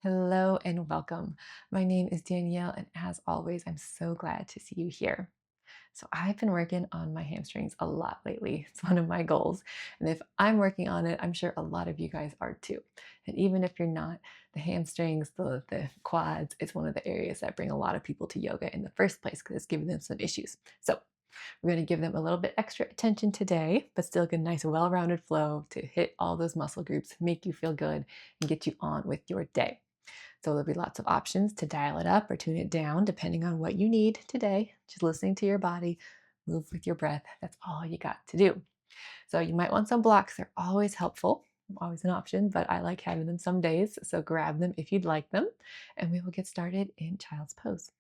Hello and welcome. My name is Danielle, and as always, I'm so glad to see you here. So, I've been working on my hamstrings a lot lately. It's one of my goals. And if I'm working on it, I'm sure a lot of you guys are too. And even if you're not, the hamstrings, the quads, it's one of the areas that bring a lot of people to yoga in the first place because it's giving them some issues. So, we're going to give them a little bit extra attention today, but still get a nice, well rounded flow to hit all those muscle groups, make you feel good, and get you on with your day. So there'll be lots of options to dial it up or tune it down depending on what you need today. Just listening to your body, move with your breath. That's all you got to do. So you might want some blocks. They're always helpful, always an option, but I like having them some days. So grab them if you'd like them, and we will get started in child's pose.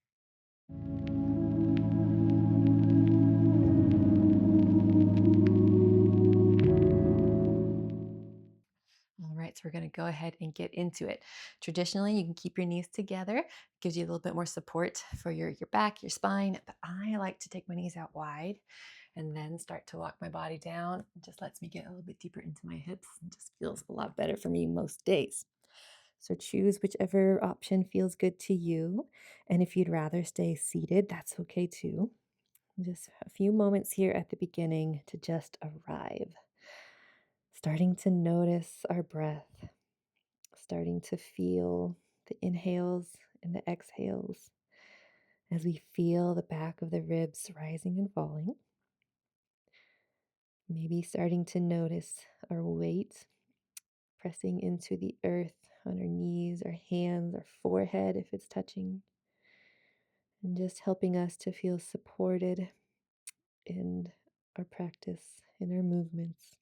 All right, so we're going to go ahead and get into it. Traditionally, you can keep your knees together. It gives you a little bit more support for your back, your spine. But I like to take my knees out wide and then start to walk my body down. It just lets me get a little bit deeper into my hips and just feels a lot better for me most days. So choose whichever option feels good to you. And if you'd rather stay seated, that's okay too. Just a few moments here at the beginning to just arrive. Starting to notice our breath, starting to feel the inhales and the exhales as we feel the back of the ribs rising and falling. Maybe starting to notice our weight pressing into the earth on our knees, our hands, our forehead if it's touching, and just helping us to feel supported in our practice, in our movements.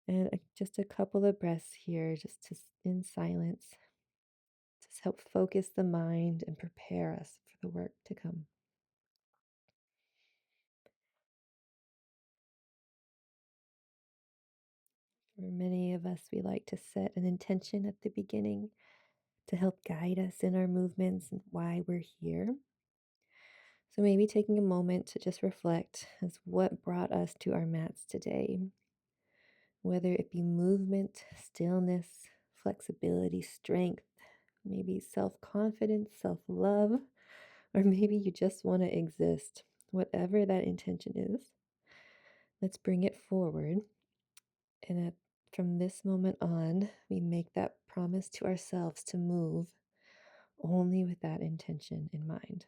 And just a couple of breaths here, just in silence. Just help focus the mind and prepare us for the work to come. For many of us, we like to set an intention at the beginning to help guide us in our movements and why we're here. So maybe taking a moment to just reflect as what brought us to our mats today, whether it be movement, stillness, flexibility, strength, maybe self confidence, self love, or maybe you just want to exist. Whatever that intention is, let's bring it forward. And from this moment on, we make that promise to ourselves to move only with that intention in mind.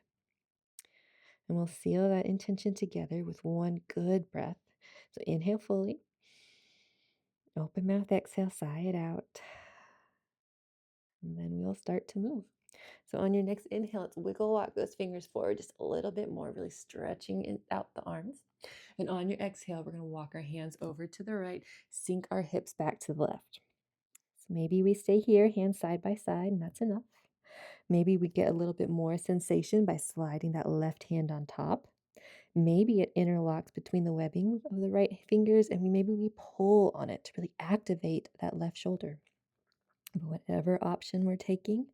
And we'll seal that intention together with one good breath. So inhale fully, open mouth, exhale, sigh it out. And then we'll start to move. So on your next inhale, let's wiggle walk those fingers forward just a little bit more, really stretching out the arms. And on your exhale, we're going to walk our hands over to the right, sink our hips back to the left. So maybe we stay here, hands side by side, and that's enough. Maybe we get a little bit more sensation by sliding that left hand on top. Maybe it interlocks between the webbing of the right fingers, and maybe we pull on it to really activate that left shoulder. But whatever option we're taking,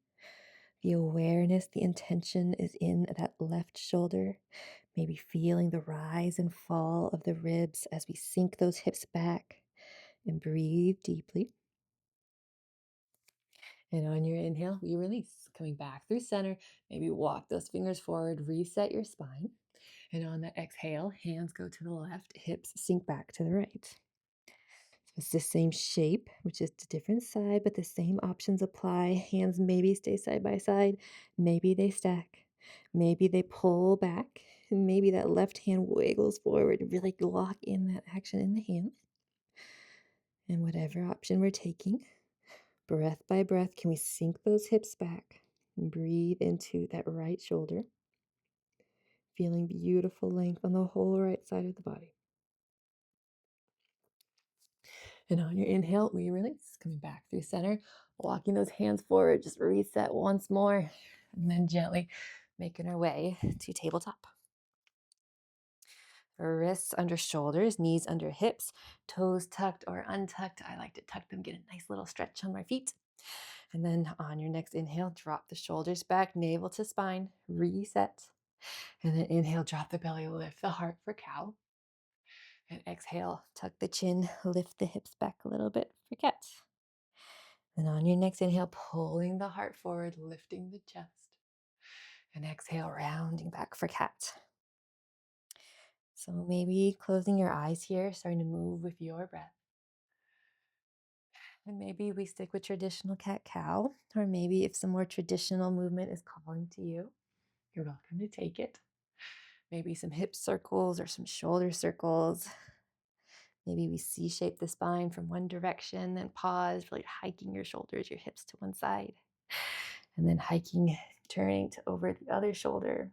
the awareness, the intention is in that left shoulder. Maybe feeling the rise and fall of the ribs as we sink those hips back and breathe deeply. And on your inhale, we release, coming back through center. Maybe walk those fingers forward, reset your spine. And on that exhale, hands go to the left, hips sink back to the right. So it's the same shape, which is a different side, but the same options apply. Hands maybe stay side by side, maybe they stack, maybe they pull back, and maybe that left hand wiggles forward to really lock in that action in the hands. And whatever option we're taking, breath by breath, can we sink those hips back and breathe into that right shoulder, feeling beautiful length on the whole right side of the body. And on your inhale, we release, coming back through center, walking those hands forward, just reset once more, and then gently making our way to tabletop. Wrists under shoulders, knees under hips, toes tucked or untucked. I like to tuck them, get a nice little stretch on my feet. And then on your next inhale, drop the shoulders back, navel to spine, reset. And then inhale, drop the belly, lift the heart for cow. And exhale, tuck the chin, lift the hips back a little bit for cat. And on your next inhale, pulling the heart forward, lifting the chest. And exhale, rounding back for cat. So maybe closing your eyes here, starting to move with your breath. And maybe we stick with traditional cat-cow, or maybe if some more traditional movement is calling to you, you're welcome to take it. Maybe some hip circles or some shoulder circles. Maybe we C-shape the spine from one direction, then pause, really hiking your shoulders, your hips to one side. And then hiking, turning to over the other shoulder.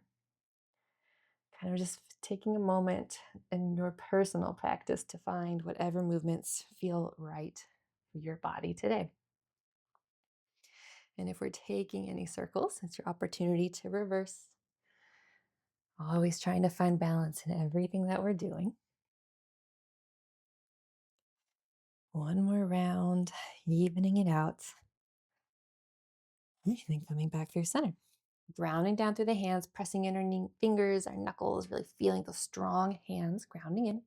Kind of just taking a moment in your personal practice to find whatever movements feel right for your body today. And if we're taking any circles, it's your opportunity to reverse. Always trying to find balance in everything that we're doing. One more round, evening it out. And then coming back through center. Grounding down through the hands, pressing in our fingers, our knuckles, really feeling those strong hands grounding in. And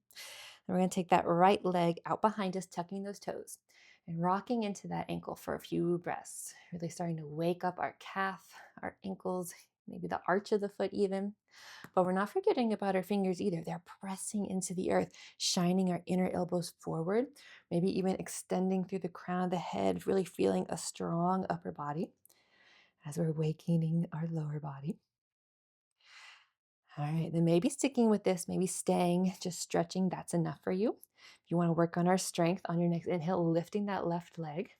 we're going to take that right leg out behind us, tucking those toes and rocking into that ankle for a few breaths. Really starting to wake up our calf, our ankles, maybe the arch of the foot even. But we're not forgetting about our fingers either. They're pressing into the earth, shining our inner elbows forward, maybe even extending through the crown of the head, really feeling a strong upper body as we're awakening our lower body. All right, then maybe sticking with this, maybe staying, just stretching, that's enough for you. If you want to work on our strength, on your next inhale, lifting that left leg,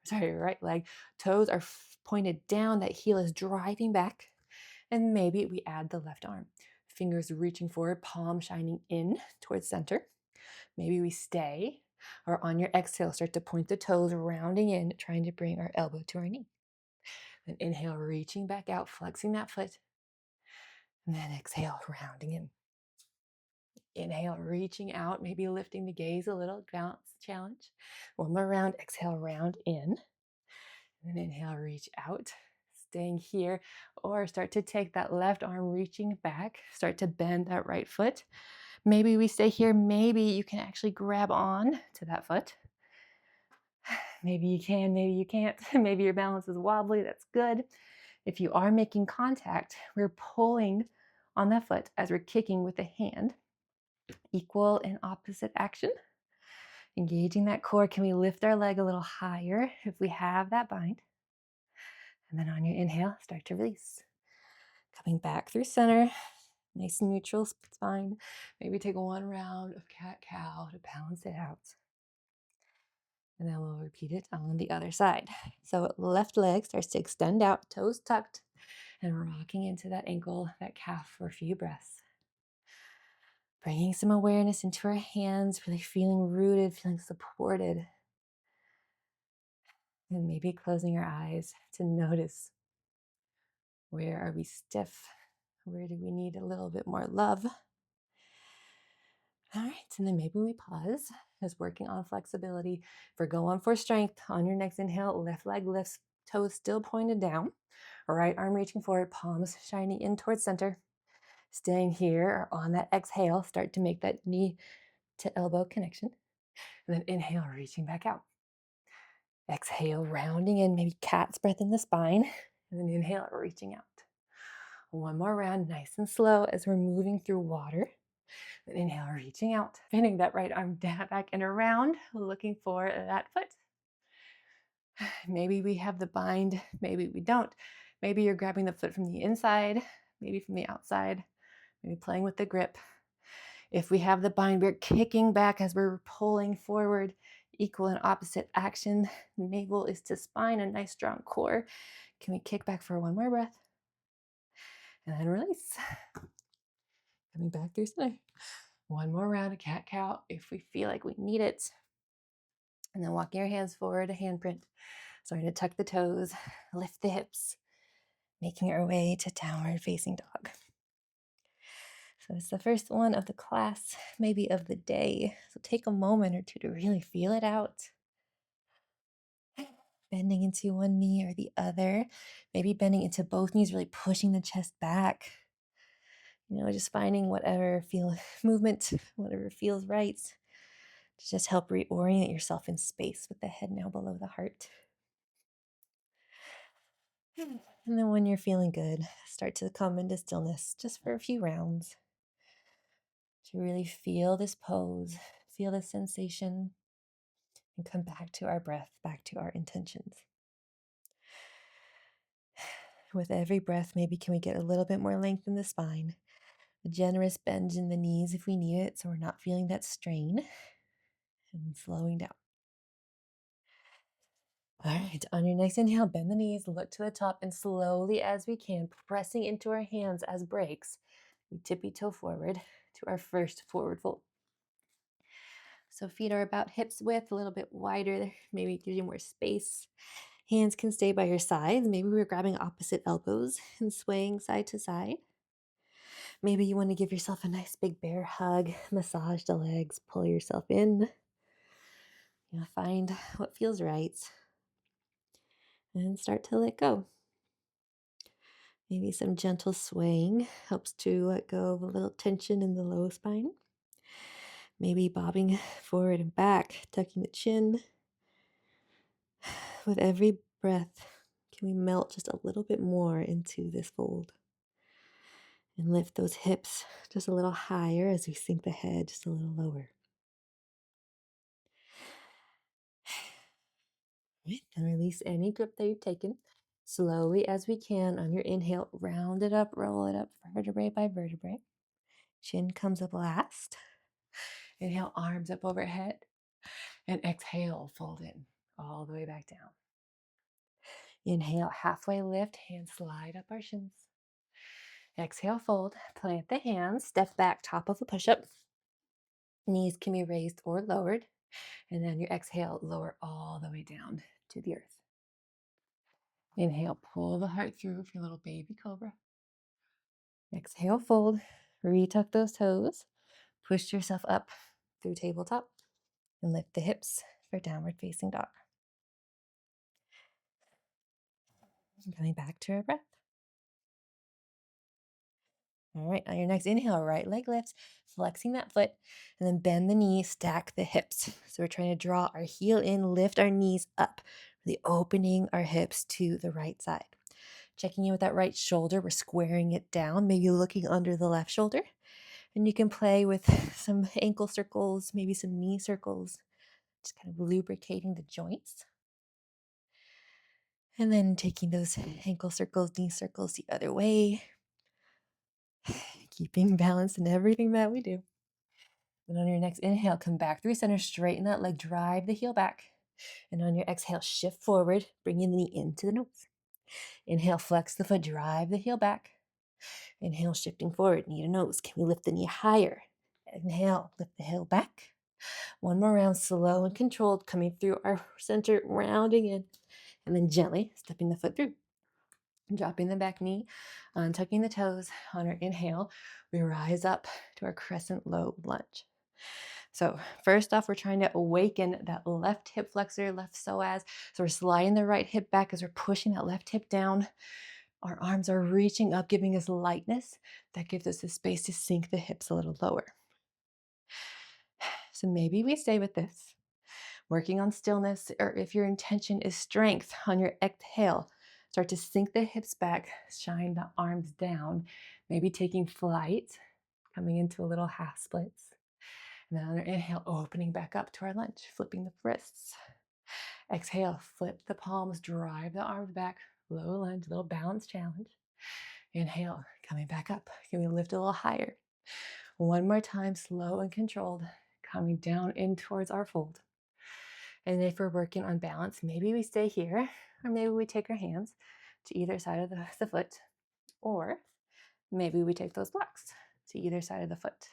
sorry, right leg, toes are pointed down, that heel is driving back, and maybe we add the left arm. Fingers reaching forward, palm shining in towards center. Maybe we stay, or on your exhale, start to point the toes, rounding in, trying to bring our elbow to our knee. Then inhale, reaching back out, flexing that foot. And then exhale, rounding in. Inhale, reaching out, maybe lifting the gaze a little, balance challenge. One more round, exhale, round in. And then inhale, reach out, staying here, or start to take that left arm reaching back, start to bend that right foot. Maybe we stay here, maybe you can actually grab on to that foot. Maybe you can, maybe you can't. Maybe your balance is wobbly, that's good. If you are making contact, we're pulling on that foot as we're kicking with the hand. Equal and opposite action. Engaging that core. Can we lift our leg a little higher if we have that bind? And then on your inhale, start to release. Coming back through center. Nice neutral spine. Maybe take one round of cat-cow to balance it out. And then we'll repeat it on the other side. So left leg starts to extend out, toes tucked, and rocking into that ankle, that calf for a few breaths. Bringing some awareness into our hands, really feeling rooted, feeling supported. And maybe closing our eyes to notice, where are we stiff? Where do we need a little bit more love? All right, and then maybe we pause as working on flexibility. If we're going for strength, on your next inhale, left leg lifts, toes still pointed down. Right arm reaching forward, palms shining in towards center. Staying here, or on that exhale, start to make that knee to elbow connection. And then inhale, reaching back out. Exhale, rounding in, maybe cat's breath in the spine. And then inhale, reaching out. One more round, nice and slow as we're moving through water. Then inhale, reaching out, bending that right arm down, back and around, looking for that foot. Maybe we have the bind, maybe we don't. Maybe you're grabbing the foot from the inside, maybe from the outside, maybe playing with the grip. If we have the bind, we're kicking back as we're pulling forward. Equal and opposite action. Navel is to spine, a nice strong core. Can we kick back for one more breath? And then release. Coming back through center. One more round of cat-cow if we feel like we need it. And then walking your hands forward, a handprint. Starting to tuck the toes, lift the hips, making our way to downward facing dog. So it's the first one of the class, maybe of the day. So take a moment or two to really feel it out. Bending into one knee or the other. Maybe bending into both knees, really pushing the chest back. Just finding whatever movement, whatever feels right, to just help reorient yourself in space with the head now below the heart. And then when you're feeling good, start to come into stillness just for a few rounds to really feel this pose, feel this sensation, and come back to our breath, back to our intentions. With every breath, maybe can we get a little bit more length in the spine, a generous bend in the knees if we need it, so we're not feeling that strain, and slowing down. All right, on your next inhale, bend the knees, look to the top, and slowly as we can, pressing into our hands as brakes, we tippy toe forward to our first forward fold. So feet are about hips width, a little bit wider, maybe gives you more space. Hands can stay by your sides. Maybe we're grabbing opposite elbows and swaying side to side. Maybe you want to give yourself a nice big bear hug, massage the legs, pull yourself in. Find what feels right and start to let go. Maybe some gentle swaying helps to let go of a little tension in the low spine. Maybe bobbing forward and back, tucking the chin. With every breath, can we melt just a little bit more into this fold? And lift those hips just a little higher as we sink the head just a little lower. Right, then release any grip that you've taken. Slowly as we can on your inhale, round it up, roll it up, vertebrae by vertebrae. Chin comes up last. Inhale, arms up overhead. And exhale, fold in all the way back down. Inhale, halfway lift, hands slide up our shins. Exhale, fold, plant the hands, step back, top of a push-up. Knees can be raised or lowered. And then your exhale, lower all the way down to the earth. Inhale, pull the heart through for your little baby cobra. Exhale, fold, retuck those toes, push yourself up through tabletop, and lift the hips for downward facing dog. And coming back to our breath. All right, on your next inhale, right leg lifts, flexing that foot, and then bend the knee, stack the hips. So we're trying to draw our heel in, lift our knees up, really opening our hips to the right side. Checking in with that right shoulder, we're squaring it down, maybe looking under the left shoulder. And you can play with some ankle circles, maybe some knee circles, just kind of lubricating the joints. And then taking those ankle circles, knee circles the other way, keeping balance in everything that we do. And on your next inhale, come back through center, straighten that leg, drive the heel back. And on your exhale, shift forward, bringing the knee into the nose. Inhale, flex the foot, drive the heel back. Inhale, shifting forward, knee to nose. Can we lift the knee higher? Inhale, lift the heel back. One more round, slow and controlled, coming through our center, rounding in, and then gently stepping the foot through. Dropping the back knee, untucking the toes. On our inhale, we rise up to our crescent low lunge. So first off, we're trying to awaken that left hip flexor, left psoas. So we're sliding the right hip back as we're pushing that left hip down. Our arms are reaching up, giving us lightness. That gives us the space to sink the hips a little lower. So maybe we stay with this, working on stillness, or if your intention is strength, on your exhale, start to sink the hips back, shine the arms down, maybe taking flight, coming into a little half splits. And then on our inhale, opening back up to our lunge, flipping the wrists. Exhale, flip the palms, drive the arms back, low lunge, little balance challenge. Inhale, coming back up. Can we lift a little higher? One more time, slow and controlled, coming down in towards our fold. And if we're working on balance, maybe we stay here, or maybe we take our hands to either side of the foot, or maybe we take those blocks to either side of the foot.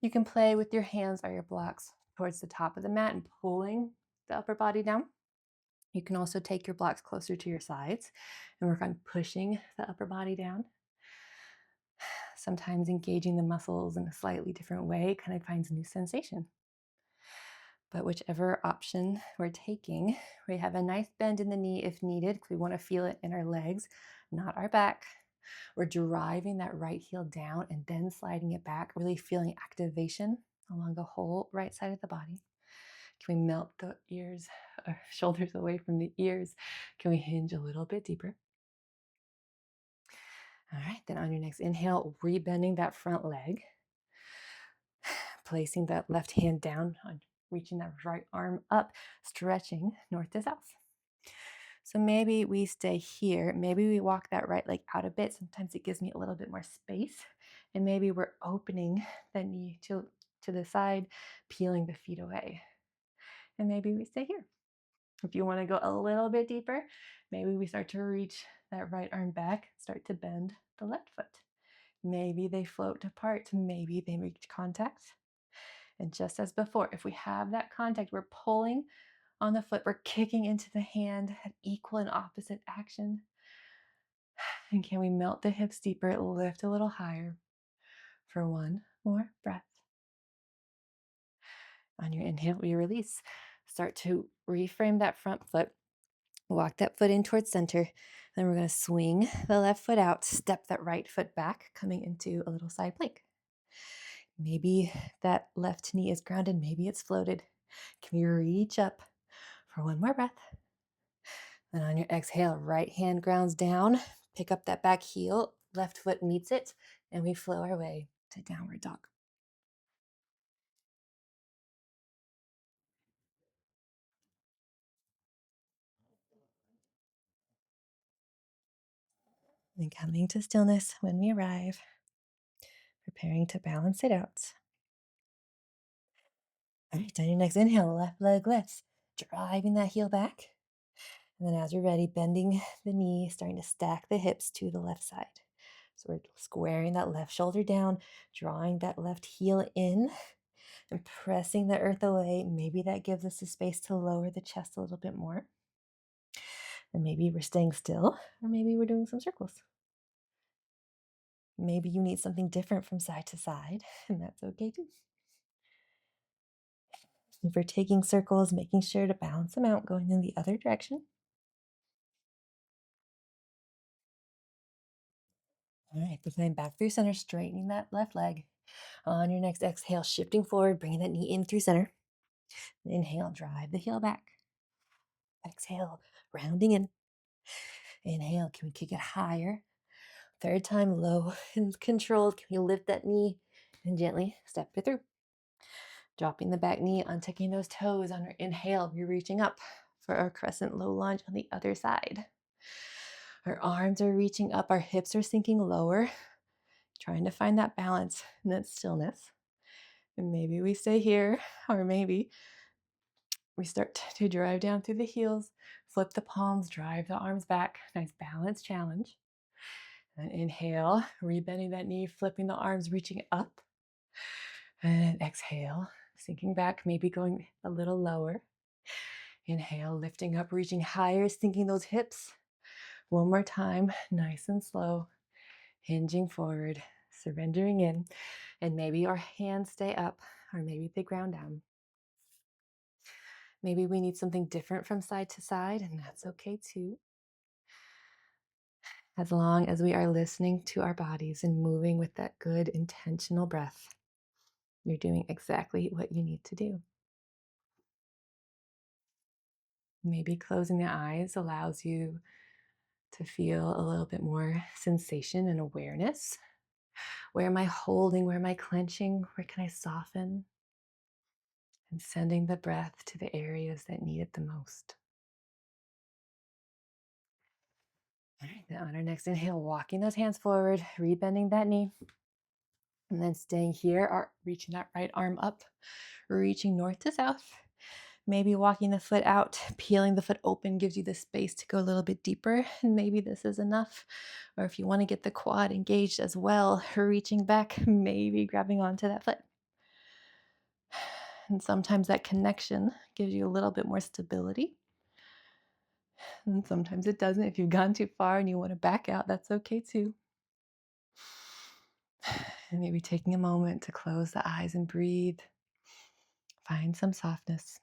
You can play with your hands or your blocks towards the top of the mat and pulling the upper body down. You can also take your blocks closer to your sides and work on pushing the upper body down. Sometimes engaging the muscles in a slightly different way kind of finds a new sensation. But whichever option we're taking, we have a nice bend in the knee if needed, because we want to feel it in our legs, not our back. We're driving that right heel down and then sliding it back, really feeling activation along the whole right side of the body. Can we melt the ears our shoulders away from the ears. Can we hinge a little bit deeper? All right, then on your next inhale, rebending that front leg, placing that left hand down, on reaching that right arm up, stretching north to south. So maybe we stay here. Maybe we walk that right leg out a bit. Sometimes it gives me a little bit more space. And maybe we're opening the knee to the side, peeling the feet away. And maybe we stay here. If you want to go a little bit deeper, maybe we start to reach that right arm back, start to bend the left foot. Maybe they float apart. Maybe they reach contact. And just as before, if we have that contact, we're pulling on the foot, we're kicking into the hand at equal and opposite action. And can we melt the hips deeper, lift a little higher for one more breath? On your inhale, we release. Start to reframe that front foot. Walk that foot in towards center. Then we're going to swing the left foot out, step that right foot back, coming into a little side plank. Maybe that left knee is grounded, maybe it's floated. Can we reach up for one more breath? Then on your exhale, right hand grounds down, pick up that back heel, left foot meets it, and we flow our way to downward dog. And coming to stillness when we arrive, preparing to balance it out. All right, on your next inhale, left leg lifts, driving that heel back. And then as you're ready, bending the knee, starting to stack the hips to the left side. So we're squaring that left shoulder down, drawing that left heel in and pressing the earth away. Maybe that gives us the space to lower the chest a little bit more. And maybe we're staying still, or maybe we're doing some circles. Maybe you need something different from side to side, and that's okay too. If we're taking circles, making sure to balance them out, going in the other direction. All right, then coming back through center, straightening that left leg. On your next exhale, shifting forward, bringing that knee in through center. Inhale, drive the heel back. Exhale, rounding in. Inhale, can we kick it higher? Third time, low and controlled. Can we lift that knee and gently step it through? Dropping the back knee, untucking those toes. On our inhale, we're reaching up for our crescent low lunge on the other side. Our arms are reaching up, our hips are sinking lower, trying to find that balance and that stillness. And maybe we stay here, or maybe we start to drive down through the heels, flip the palms, drive the arms back. Nice balance challenge. And inhale, rebending that knee, flipping the arms, reaching up. And exhale, sinking back, maybe going a little lower. Inhale, lifting up, reaching higher, sinking those hips. One more time, nice and slow, hinging forward, surrendering in. And maybe our hands stay up, or maybe they ground down. Maybe we need something different from side to side, and that's okay too. As long as we are listening to our bodies and moving with that good intentional breath, you're doing exactly what you need to do. Maybe closing the eyes allows you to feel a little bit more sensation and awareness. Where am I holding? Where am I clenching? Where can I soften? And sending the breath to the areas that need it the most. All right, then on our next inhale, walking those hands forward, rebending that knee. And then staying here, or reaching that right arm up, reaching north to south. Maybe walking the foot out, peeling the foot open gives you the space to go a little bit deeper. And maybe this is enough. Or if you want to get the quad engaged as well, reaching back, maybe grabbing onto that foot. And sometimes that connection gives you a little bit more stability. And sometimes it doesn't. If you've gone too far and you want to back out, that's okay too. And maybe taking a moment to close the eyes and breathe. Find some softness.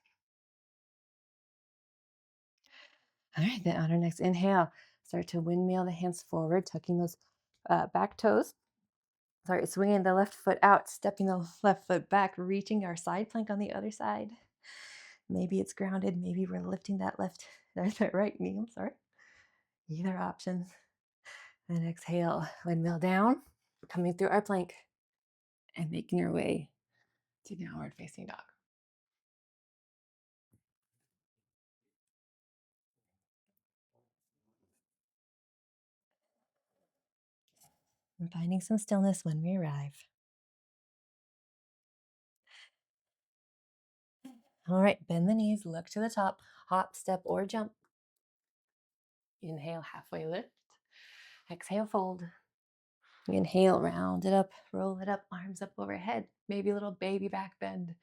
All right, then on our next inhale, start to windmill the hands forward, tucking those back toes. Sorry, swinging the left foot out, stepping the left foot back, reaching our side plank on the other side. Maybe it's grounded. Maybe we're lifting that that right knee. I'm sorry. Either option. And exhale, windmill down, coming through our plank and making your way to downward facing dog. And finding some stillness when we arrive. All right, bend the knees, look to the top, hop, step, or jump. Inhale, halfway lift. Exhale, fold. Inhale, round it up, roll it up, arms up overhead, maybe a little baby back bend.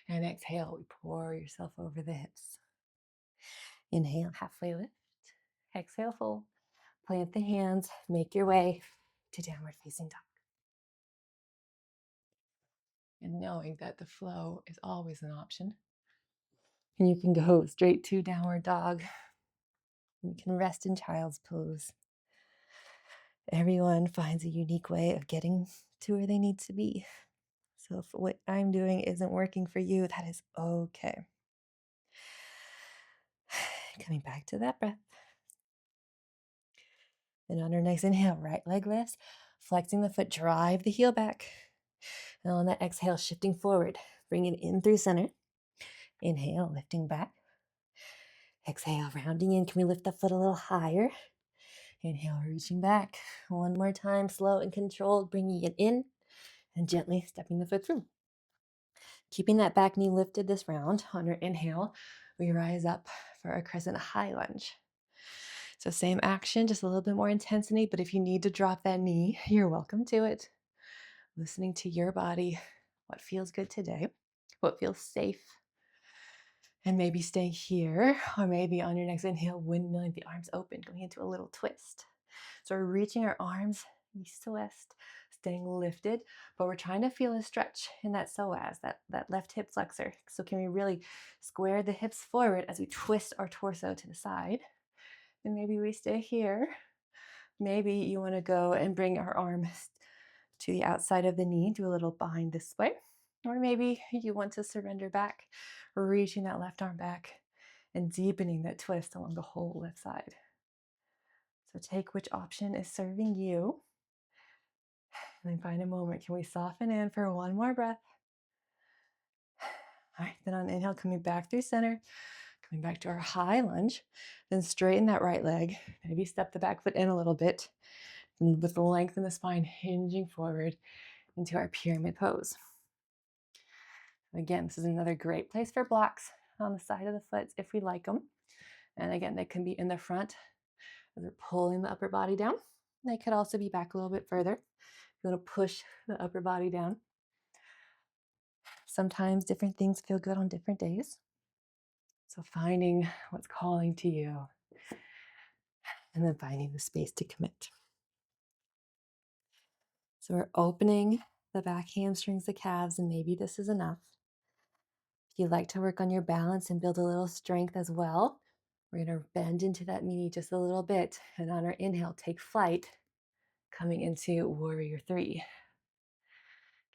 And exhale, we pour yourself over the hips. Inhale, halfway lift. Exhale, fold. Plant the hands, make your way to downward facing dog. And knowing that the flow is always an option. And you can go straight to downward dog. You can rest in child's pose. Everyone finds a unique way of getting to where they need to be. So if what I'm doing isn't working for you, that is okay. Coming back to that breath. And on our next inhale, right leg lifts, flexing the foot, drive the heel back. And on that exhale, shifting forward, bring it in through center. Inhale, lifting back. Exhale, rounding in. Can we lift the foot a little higher? Inhale, reaching back. One more time, slow and controlled, bringing it in and gently stepping the foot through. Keeping that back knee lifted this round. On our inhale, we rise up for our crescent high lunge. So same action, just a little bit more intensity, but if you need to drop that knee, you're welcome to it. Listening to your body, what feels good today, what feels safe, and maybe stay here, or maybe on your next inhale, windmilling the arms open, going into a little twist. So we're reaching our arms east to west, staying lifted, but we're trying to feel a stretch in that psoas, that left hip flexor. So can we really square the hips forward as we twist our torso to the side? And maybe we stay here. Maybe you want to go and bring our arms to the outside of the knee, do a little behind this way. Or maybe you want to surrender back, reaching that left arm back and deepening that twist along the whole left side. So take which option is serving you. And then find a moment. Can we soften in for one more breath? All right, then on inhale, coming back through center, coming back to our high lunge, then straighten that right leg. Maybe step the back foot in a little bit, and with the length in the spine, hinging forward into our pyramid pose. Again, this is another great place for blocks on the side of the foot if we like them. And again, they can be in the front as they're pulling the upper body down. They could also be back a little bit further. You want to push the upper body down. Sometimes different things feel good on different days. So finding what's calling to you and then finding the space to commit. So we're opening the back hamstrings, the calves, and maybe this is enough. If you'd like to work on your balance and build a little strength as well, we're going to bend into that knee just a little bit. And on our inhale, take flight, coming into warrior 3.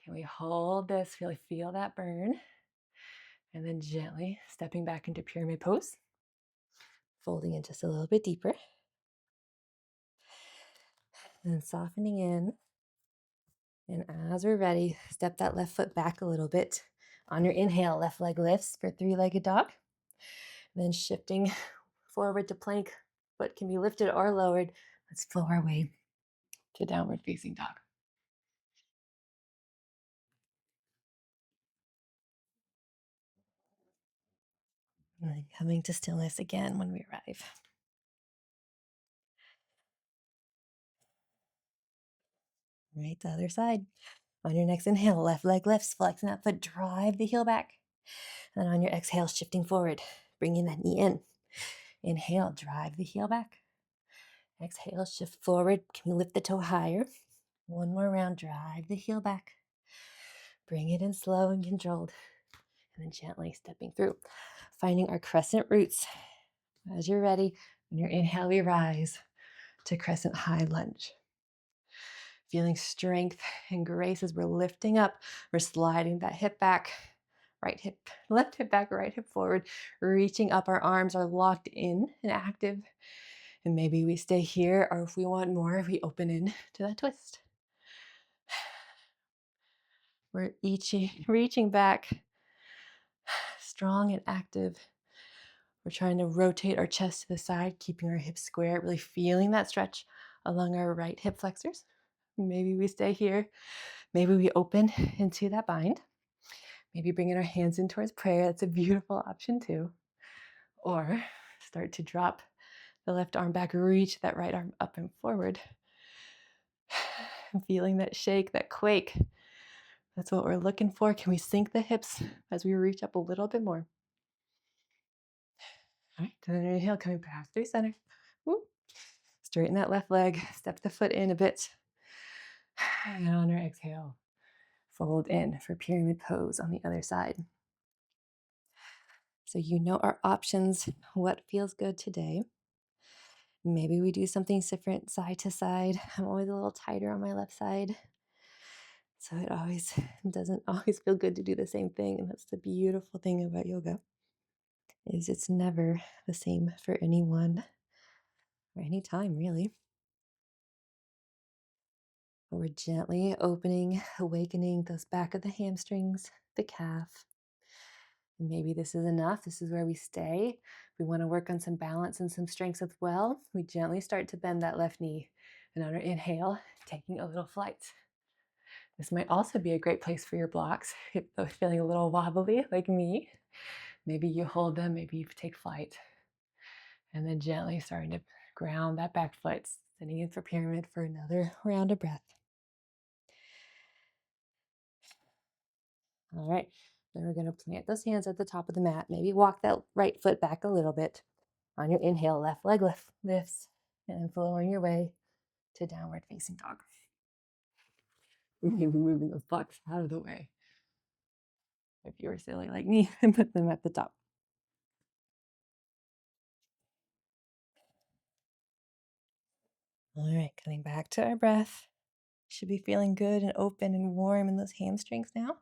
Can we hold this? Feel that burn. And then gently stepping back into pyramid pose. Folding in just a little bit deeper. And then softening in. And as we're ready, step that left foot back a little bit. On your inhale, left leg lifts for 3-legged dog. And then shifting forward to plank. Foot can be lifted or lowered. Let's flow our way to downward facing dog. And then coming to stillness again when we arrive. Right, the other side. On your next inhale, left leg lifts, flexing that foot, drive the heel back. And then on your exhale, shifting forward, bringing that knee in. Inhale, drive the heel back. Exhale, shift forward. Can we lift the toe higher? One more round, drive the heel back. Bring it in slow and controlled. And then gently stepping through. Finding our crescent roots. As you're ready, on your inhale, we rise to crescent high lunge. Feeling strength and grace as we're lifting up. We're sliding that hip back. Right hip, left hip back, right hip forward, reaching up. Our arms are locked in and active. And maybe we stay here, or if we want more, we open in to that twist. We're each reaching back, strong and active. We're trying to rotate our chest to the side, keeping our hips square, really feeling that stretch along our right hip flexors. Maybe we stay here. Maybe we open into that bind. Maybe bringing our hands in towards prayer. That's a beautiful option too. Or start to drop the left arm back, reach that right arm up and forward. Feeling that shake, that quake. That's what we're looking for. Can we sink the hips as we reach up a little bit more? All right, then inhale, coming back through center. Woo. Straighten that left leg, step the foot in a bit. And on our exhale, fold in for pyramid pose on the other side. So you know our options, what feels good today. Maybe we do something different side to side. I'm always a little tighter on my left side. So it always doesn't always feel good to do the same thing. And that's the beautiful thing about yoga is it's never the same for anyone or any time really. But we're gently opening, awakening those back of the hamstrings, the calf. And maybe this is enough. This is where we stay. We want to work on some balance and some strength as well. We gently start to bend that left knee. And on our inhale, taking a little flight. This might also be a great place for your blocks. If they're feeling a little wobbly like me, maybe you hold them, maybe you take flight. And then gently starting to ground that back foot, sitting in for pyramid for another round of breath. All right, then we're going to plant those hands at the top of the mat. Maybe walk that right foot back a little bit. On your inhale, left leg lifts, and flowing your way to downward facing dog. Maybe moving those blocks out of the way. If you were silly like me, and put them at the top. All right, coming back to our breath. Should be feeling good and open and warm in those hamstrings now.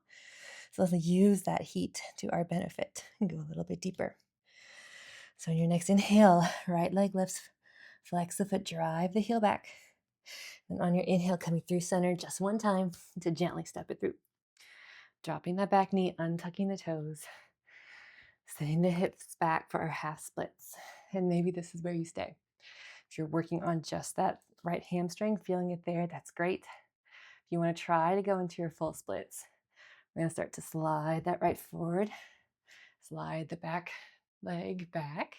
So let's use that heat to our benefit and go a little bit deeper. So on your next inhale, right leg lifts, flex the foot, drive the heel back. And on your inhale, coming through center just one time to gently step it through. Dropping that back knee, untucking the toes, sending the hips back for our half splits. And maybe this is where you stay. If you're working on just that right hamstring, feeling it there, that's great. If you want to try to go into your full splits, we're going to start to slide that right forward, slide the back leg back.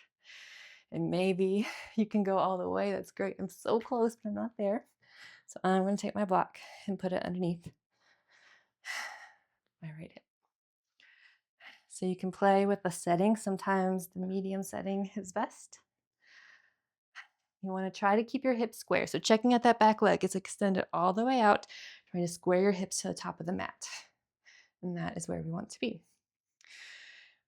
And maybe you can go all the way. That's great. I'm so close, but I'm not there. So I'm going to take my block and put it underneath my right hip. So you can play with the setting. Sometimes the medium setting is best. You want to try to keep your hips square. So checking out that back leg is extended all the way out, trying to square your hips to the top of the mat. And that is where we want to be.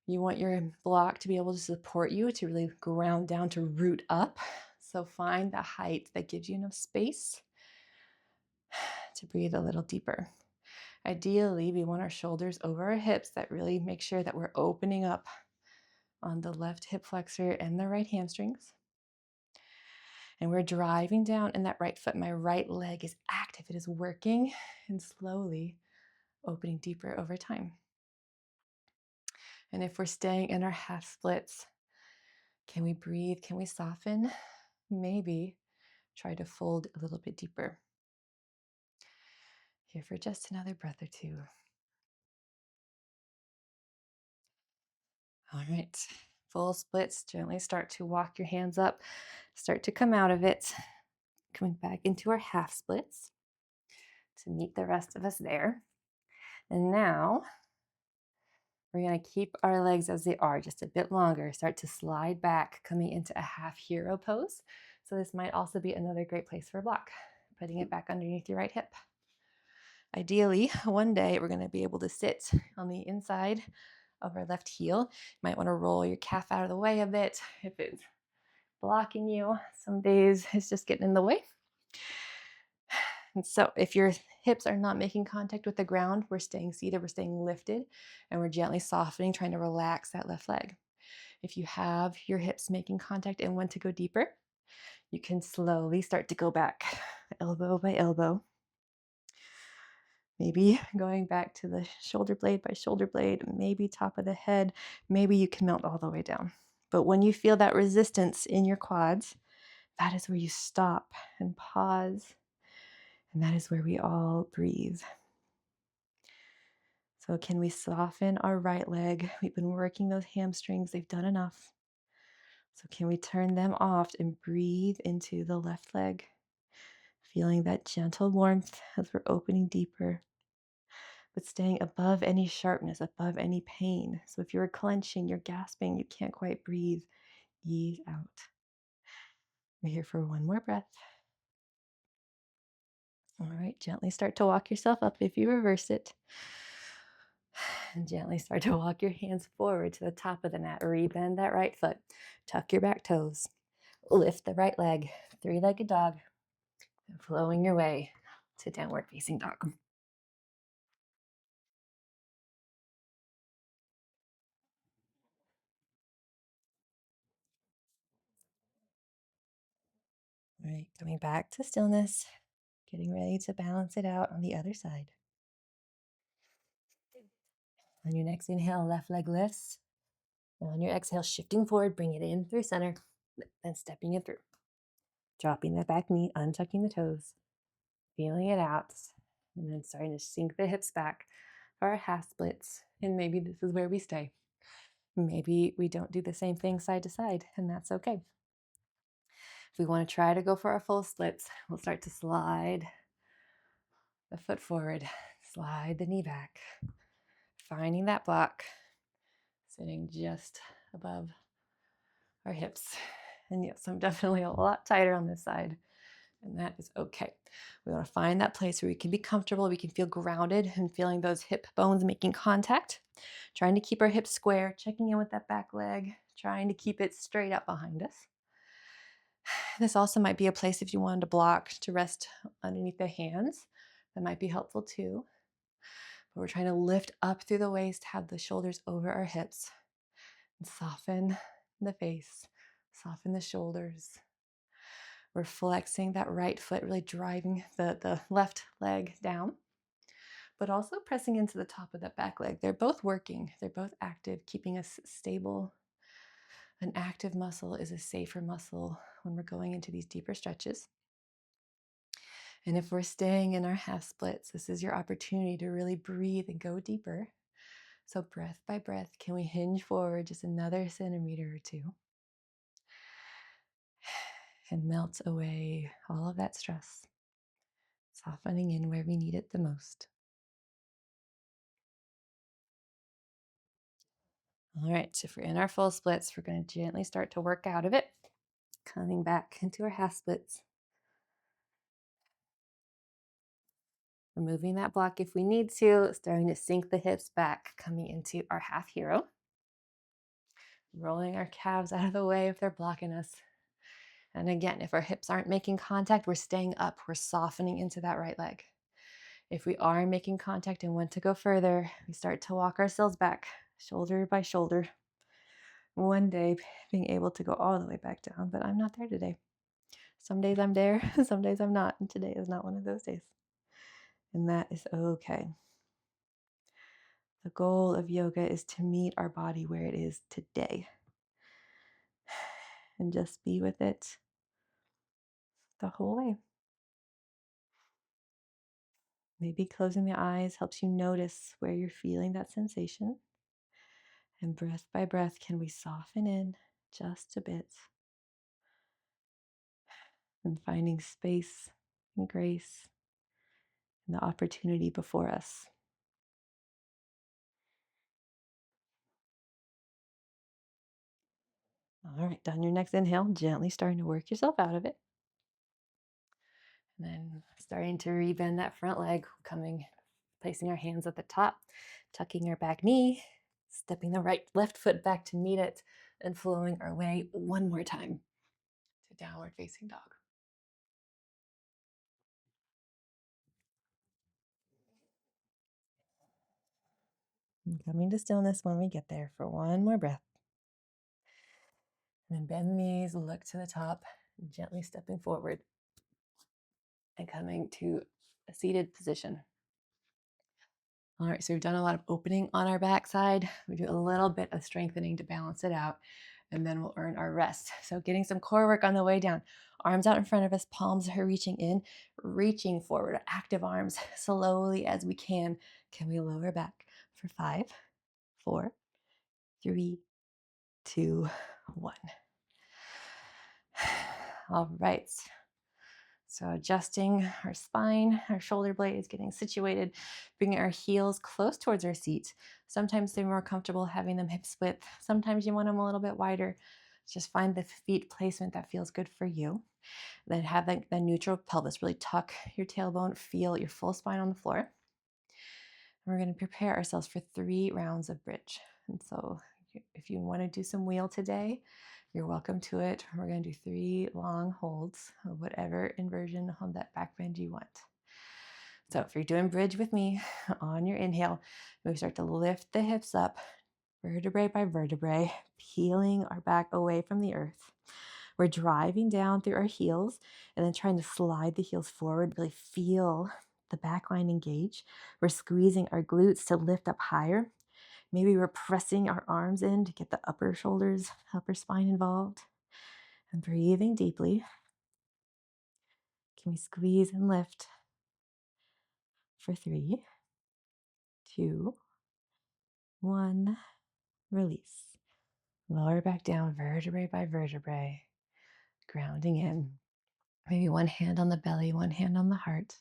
You want your block to be able to support you, to really ground down, to root up. So find the height that gives you enough space to breathe a little deeper. Ideally, we want our shoulders over our hips. That really makes sure that we're opening up on the left hip flexor and the right hamstrings. And we're driving down in that right foot. My right leg is active. It is working and slowly opening deeper over time. And if we're staying in our half splits, can we breathe? Can we soften? Maybe try to fold a little bit deeper. Here for just another breath or two. All right, full splits. Gently start to walk your hands up. Start to come out of it. Coming back into our half splits to meet the rest of us there. And now we're going to keep our legs as they are, just a bit longer. Start to slide back, coming into a half hero pose. So this might also be another great place for a block. Putting it back underneath your right hip. Ideally, one day we're going to be able to sit on the inside of our left heel. You might want to roll your calf out of the way a bit if it's blocking you. Some days it's just getting in the way. And so if your hips are not making contact with the ground, we're staying seated, we're staying lifted, and we're gently softening, trying to relax that left leg. If you have your hips making contact and want to go deeper, you can slowly start to go back, elbow by elbow. Maybe going back to the shoulder blade by shoulder blade, maybe top of the head, maybe you can melt all the way down. But when you feel that resistance in your quads, that is where you stop and pause. And that is where we all breathe. So, can we soften our right leg? We've been working those hamstrings, they've done enough. So, can we turn them off and breathe into the left leg? Feeling that gentle warmth as we're opening deeper, but staying above any sharpness, above any pain. So, if you're clenching, you're gasping, you can't quite breathe, ease out. We're here for one more breath. All right, gently start to walk yourself up if you reverse it. And gently start to walk your hands forward to the top of the mat. Rebend that right foot. Tuck your back toes. Lift the right leg. Three-legged dog. And flowing your way to downward facing dog. All right, coming back to stillness. Getting ready to balance it out on the other side. On your next inhale, left leg lifts. And on your exhale, shifting forward, bring it in through center, then stepping it through. Dropping the back knee, untucking the toes, feeling it out, and then starting to sink the hips back for our half splits. And maybe this is where we stay. Maybe we don't do the same thing side to side, and that's okay. If we want to try to go for our full splits, we'll start to slide the foot forward, slide the knee back, finding that block, sitting just above our hips. And yes, I'm definitely a lot tighter on this side, and that is okay. We want to find that place where we can be comfortable, we can feel grounded and feeling those hip bones making contact, trying to keep our hips square, checking in with that back leg, trying to keep it straight up behind us. This also might be a place if you wanted to block to rest underneath the hands. That might be helpful too. But we're trying to lift up through the waist, have the shoulders over our hips, and soften the face, soften the shoulders. We're flexing that right foot, really driving the left leg down, but also pressing into the top of that back leg. They're both working. They're both active, keeping us stable. An active muscle is a safer muscle when we're going into these deeper stretches. And if we're staying in our half splits, this is your opportunity to really breathe and go deeper. So breath by breath, can we hinge forward just another centimeter or two and melt away all of that stress, softening in where we need it the most. All right, so if we're in our full splits, we're going to gently start to work out of it, coming back into our half splits. Removing that block if we need to, starting to sink the hips back, coming into our half hero. Rolling our calves out of the way if they're blocking us. And again, if our hips aren't making contact, we're staying up, we're softening into that right leg. If we are making contact and want to go further, we start to walk ourselves back, shoulder by shoulder. One day being able to go all the way back down, but I'm not there today. Some days I'm there, some days I'm not, and today is not one of those days. And that is okay. The goal of yoga is to meet our body where it is today and just be with it the whole way. Maybe closing the eyes helps you notice where you're feeling that sensation. And breath by breath, can we soften in just a bit and finding space and grace and the opportunity before us. All right, on your next inhale, gently starting to work yourself out of it. And then starting to rebend that front leg, placing our hands at the top, tucking our back knee, stepping the left foot back to meet it, and flowing our way one more time to downward facing dog. And coming to stillness when we get there for one more breath. And then bend the knees, look to the top, gently stepping forward and coming to a seated position. All right, so we've done a lot of opening on our backside. We do a little bit of strengthening to balance it out, and then we'll earn our rest. So getting some core work on the way down. Arms out in front of us, palms are reaching in, reaching forward, active arms, slowly as we can. Can we lower back for 5, 4, 3, 2, 1. All right. So adjusting our spine, our shoulder blades, getting situated, bringing our heels close towards our seat. Sometimes they're more comfortable having them hips width. Sometimes you want them a little bit wider. Just find the feet placement that feels good for you. Then have the neutral pelvis. Really tuck your tailbone, feel your full spine on the floor. And we're going to prepare ourselves for 3 rounds of bridge. And so if you want to do some wheel today, you're welcome to it. We're going to do 3 long holds of whatever inversion on that back bend you want. So if you're doing bridge with me, on your inhale, we start to lift the hips up, vertebrae by vertebrae, peeling our back away from the earth. We're driving down through our heels and then trying to slide the heels forward, really feel the back line engage. We're squeezing our glutes to lift up higher. Maybe we're pressing our arms in to get the upper shoulders, upper spine involved. And breathing deeply. Can we squeeze and lift for 3, 2, 1. Release. Lower back down, vertebrae by vertebrae, grounding in. Maybe one hand on the belly, one hand on the heart.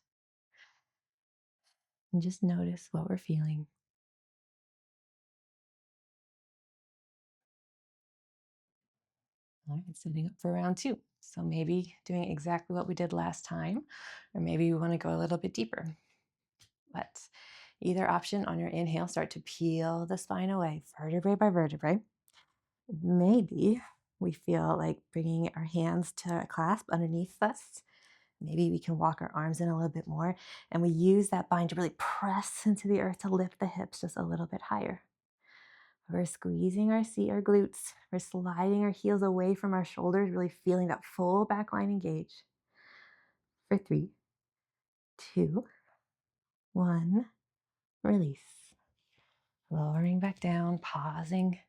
And just notice what we're feeling. All right, setting up for round 2. So maybe doing exactly what we did last time, or maybe we want to go a little bit deeper. But either option, on your inhale, start to peel the spine away, vertebrae by vertebrae. Maybe we feel like bringing our hands to a clasp underneath us. Maybe we can walk our arms in a little bit more, and we use that bind to really press into the earth to lift the hips just a little bit higher. We're squeezing our seat, our glutes. We're sliding our heels away from our shoulders, really feeling that full back line engage. For 3, 2, 1, release. Lowering back down, pausing,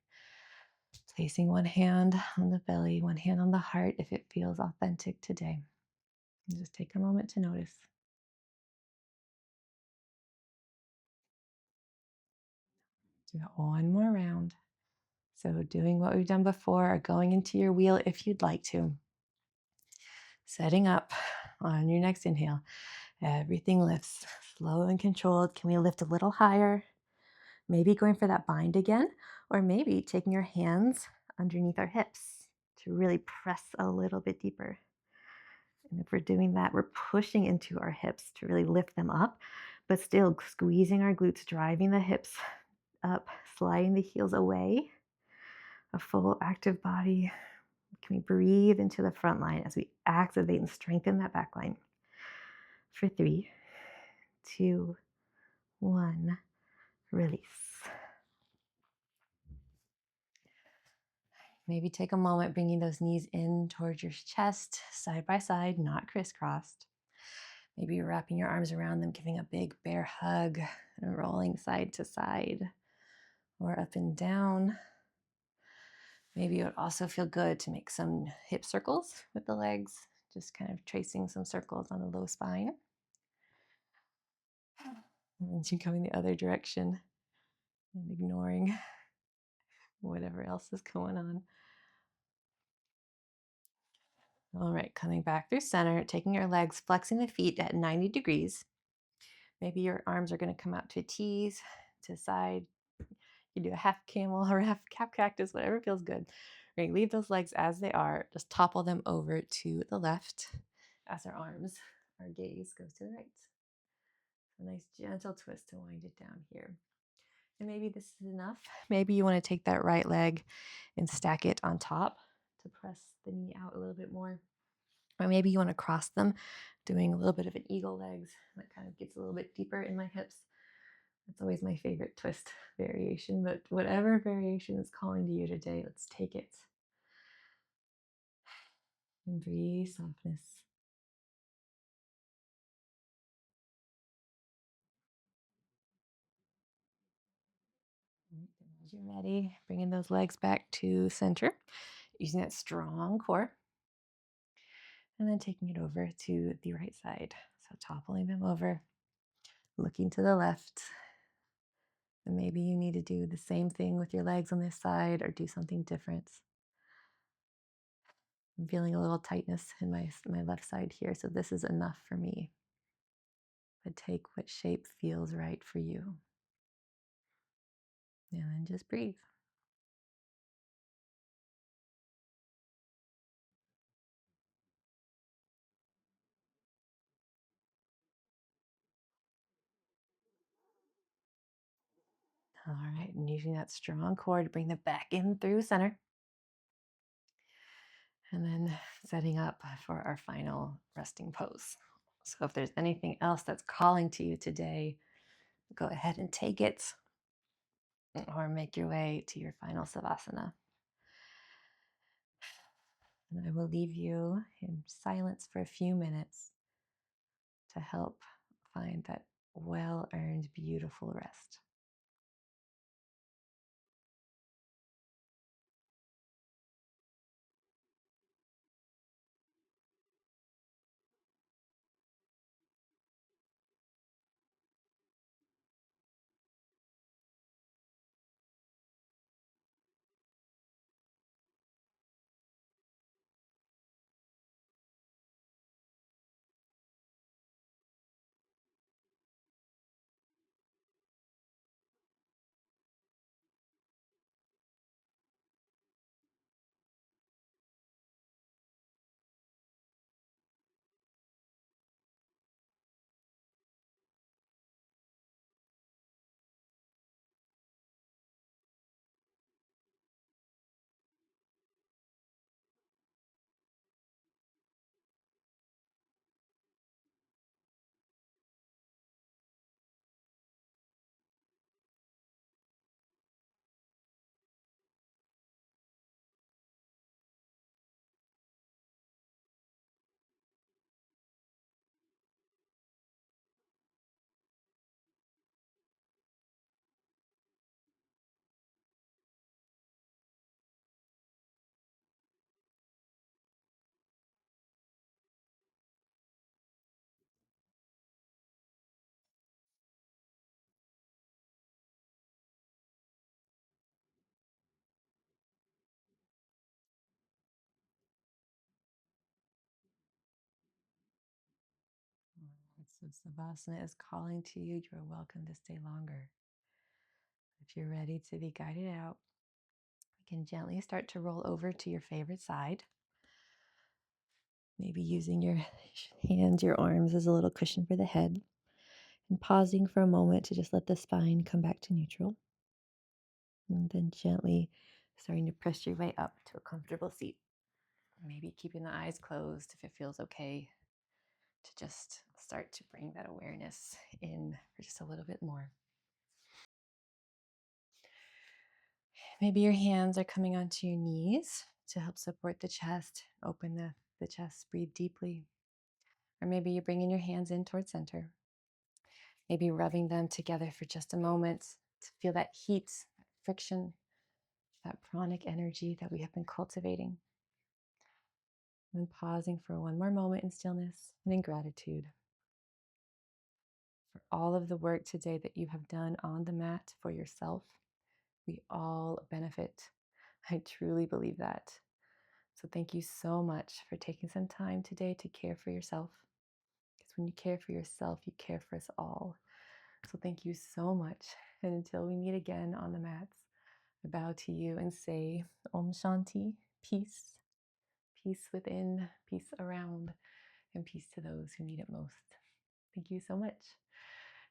placing one hand on the belly, one hand on the heart if it feels authentic today. And just take a moment to notice. Do that one more round. So doing what we've done before, or going into your wheel if you'd like to. Setting up on your next inhale. Everything lifts slow and controlled. Can we lift a little higher? Maybe going for that bind again, or maybe taking your hands underneath our hips to really press a little bit deeper. And if we're doing that, we're pushing into our hips to really lift them up, but still squeezing our glutes, driving the hips up, sliding the heels away. A full active body. Can we breathe into the front line as we activate and strengthen that back line? For 3, 2, 1, release. Maybe take a moment bringing those knees in towards your chest, side by side, not crisscrossed. Maybe you're wrapping your arms around them, giving a big bear hug and rolling side to side or up and down. Maybe it would also feel good to make some hip circles with the legs, just kind of tracing some circles on the low spine. And then you're coming the other direction and ignoring whatever else is going on. All right, coming back through center, taking your legs, flexing the feet at 90 degrees. Maybe your arms are going to come out to T's, to side. You do a half camel or half cap cactus, whatever feels good. We're going to leave those legs as they are. Just topple them over to the left as our gaze goes to the right. A nice gentle twist to wind it down here. And maybe this is enough. Maybe you want to take that right leg and stack it on top to press the knee out a little bit more. Or maybe you want to cross them, doing a little bit of an eagle legs. That kind of gets a little bit deeper in my hips. It's always my favorite twist variation, but whatever variation is calling to you today, let's take it. And breathe softness. Right, and as you're ready, bringing those legs back to center, using that strong core, and then taking it over to the right side. So toppling them over, looking to the left. And maybe you need to do the same thing with your legs on this side or do something different. I'm feeling a little tightness in my left side here, so this is enough for me. But take what shape feels right for you. And then just breathe. All right, and using that strong core to bring the back in through center. And then setting up for our final resting pose. So if there's anything else that's calling to you today, go ahead and take it or make your way to your final savasana. And I will leave you in silence for a few minutes to help find that well earned, beautiful rest. So savasana is calling to you. You're welcome to stay longer. If you're ready to be guided out, you can gently start to roll over to your favorite side. Maybe using your hands, your arms as a little cushion for the head, and pausing for a moment to just let the spine come back to neutral. And then gently starting to press your way up to a comfortable seat. Maybe keeping the eyes closed if it feels okay to just start to bring that awareness in for just a little bit more. Maybe your hands are coming onto your knees to help support the chest, open the chest, breathe deeply. Or maybe you're bringing your hands in towards center. Maybe rubbing them together for just a moment to feel that heat, that friction, that pranic energy that we have been cultivating. And then pausing for one more moment in stillness and in gratitude for all of the work today that you have done on the mat for yourself. We all benefit. I truly believe that. So thank you so much for taking some time today to care for yourself. Because when you care for yourself, you care for us all. So thank you so much. And until we meet again on the mats, I bow to you and say Om Shanti, peace, peace within, peace around, and peace to those who need it most. Thank you so much.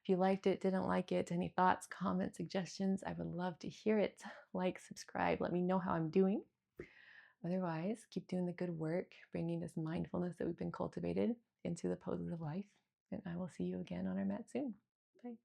If you liked it, didn't like it, any thoughts, comments, suggestions, I would love to hear it. Like, subscribe, let me know how I'm doing. Otherwise, keep doing the good work, bringing this mindfulness that we've been cultivated into the poses of life. And I will see you again on our mat soon. Bye.